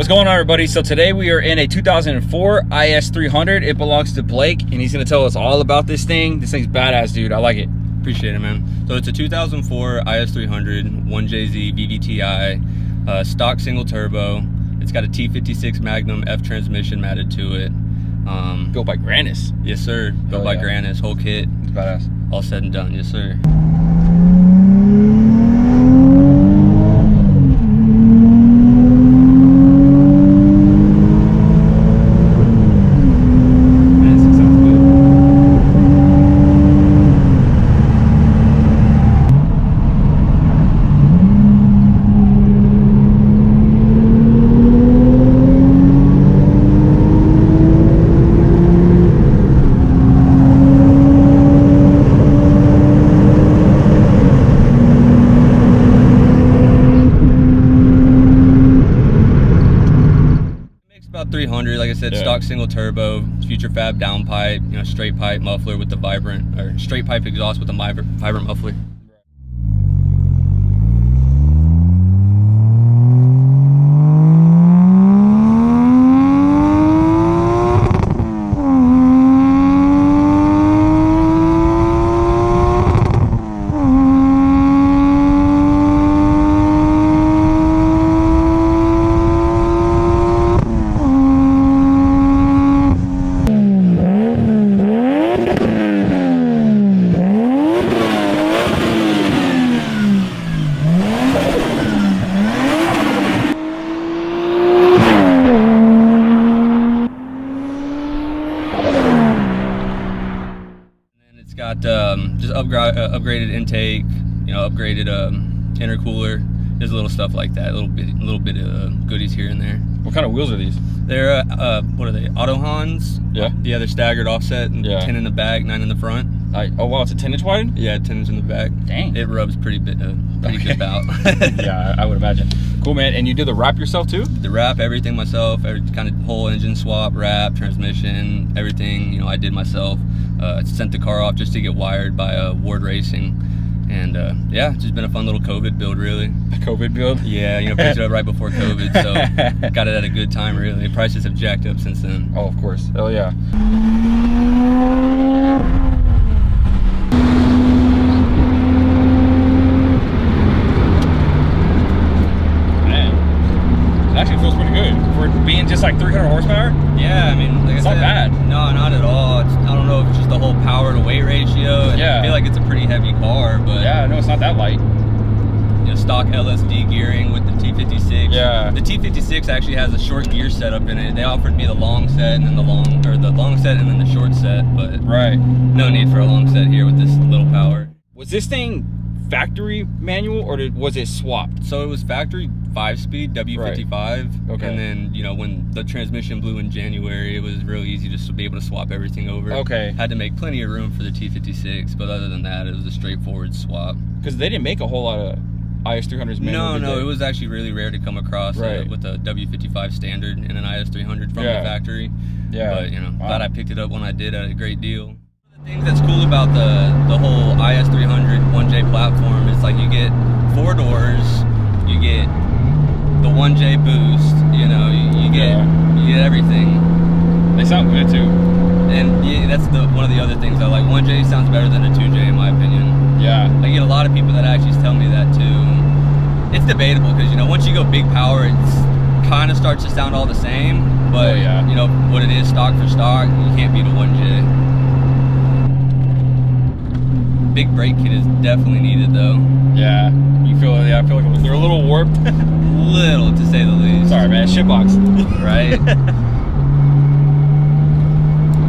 What's going on, everybody? So today we are in a 2004 IS300. It belongs to Blake, and he's gonna tell us all about this thing. This thing's badass, dude. I like it. Appreciate it, man. So it's a 2004 IS300 1JZ VVTi, stock single turbo. It's got a T56 Magnum F transmission added to it. Built by Grannas. Yes, sir. Built by Grannas, whole kit. It's badass. All said and done, yes, sir. About 300, like I said, stock single turbo, future fab downpipe, you know, straight pipe muffler with the vibrant, or straight pipe exhaust with the vibrant muffler. It's got just upgraded intake, you know, upgraded intercooler, just little stuff like that, a little bit of goodies here and there. What kind of wheels are these? They're what are they? Autohans. Yeah. Yeah, they're staggered offset, and 10 in the back, 9 in the front. Oh wow, it's a 10-inch wide? Yeah, 10 inch in the back. Dang. It rubs pretty good bout. Yeah, I would imagine. Cool, man. And you do the wrap yourself too? The wrap, everything myself, every kind of whole engine swap, wrap, transmission, everything, you know, I did myself. Sent the car off just to get wired by Ward Racing. And yeah, it's just been a fun little COVID build, really. A COVID build? Yeah, you know, picked it up right before COVID, so got it at a good time, really. Prices have jacked up since then. Oh, of course. Hell yeah. Feels pretty good for being just like 300 horsepower. Yeah, I mean, like it's not bad. No, not at all. I don't know if it's just the whole power to weight ratio. And I feel like it's a pretty heavy car, but yeah, no, it's not that light. You know, stock LSD gearing with the T56. Yeah, the T56 actually has a short gear setup in it. They offered me the long set and then the long set and then the short set, but no need for a long set here with this little power. Was this thing factory manual or was it swapped? So it was factory 5-speed W55. Okay. And then, you know, when the transmission blew in January, it was real easy just to be able to swap everything over. Okay. Had to make plenty of room for the T56, but other than that, it was a straightforward swap. Because they didn't make a whole lot of IS300s manual. No, it was actually really rare to come across with a W55 standard and an IS300 from the factory. Yeah. But, you know, glad I picked it up when I did at a great deal. The thing that's cool about the whole IS300 1J platform is like you get 4 doors, you get the 1J boost, you know, you get everything. They sound good too. And yeah, that's one of the other things I like. 1J sounds better than a 2J in my opinion. Yeah. I get a lot of people that actually tell me that too. It's debatable because, you know, once you go big power, it's kind of starts to sound all the same. But you know what it is, stock for stock, you can't beat a 1J. Big brake kit is definitely needed though. Yeah, you feel I feel like they're a little warped. Little, to say the least. Sorry, man, shitbox. Right?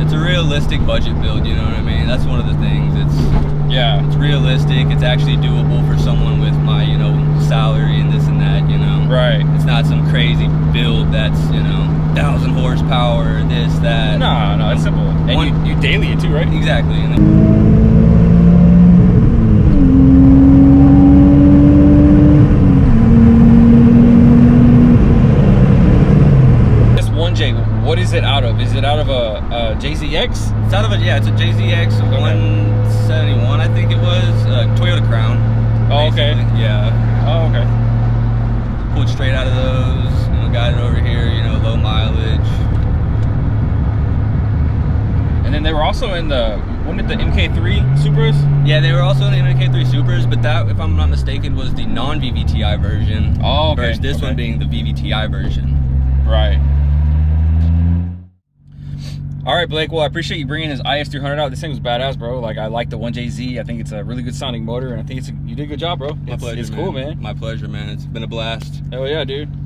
It's a realistic budget build, you know what I mean? That's one of the things. It's realistic. It's actually doable for someone with my, you know, salary and this and that, you know. Right. It's not some crazy build that's, you know, 1,000 horsepower, this, that. No, it's simple. And you daily it too, right? Exactly. And then, what is it out of? Is it out of a JZX? It's out of a, it's a JZX 171, I think it was, Toyota Crown. Oh, okay. Yeah. Oh, okay. Pulled straight out of those. You know, got it over here, you know, low mileage. And then they were also in the, wasn't it the MK3 Supras? Yeah, they were also in the MK3 Supras, but that, if I'm not mistaken, was the non-VVTi version. Oh, okay. Versus this one being the VVTi version. Right. All right, Blake. Well, I appreciate you bringing his IS300 out. This thing was badass, bro. Like, I like the 1JZ. I think it's a really good sounding motor, and I think you did a good job, bro. My pleasure, it's cool, man. My pleasure, man. It's been a blast. Hell yeah, dude.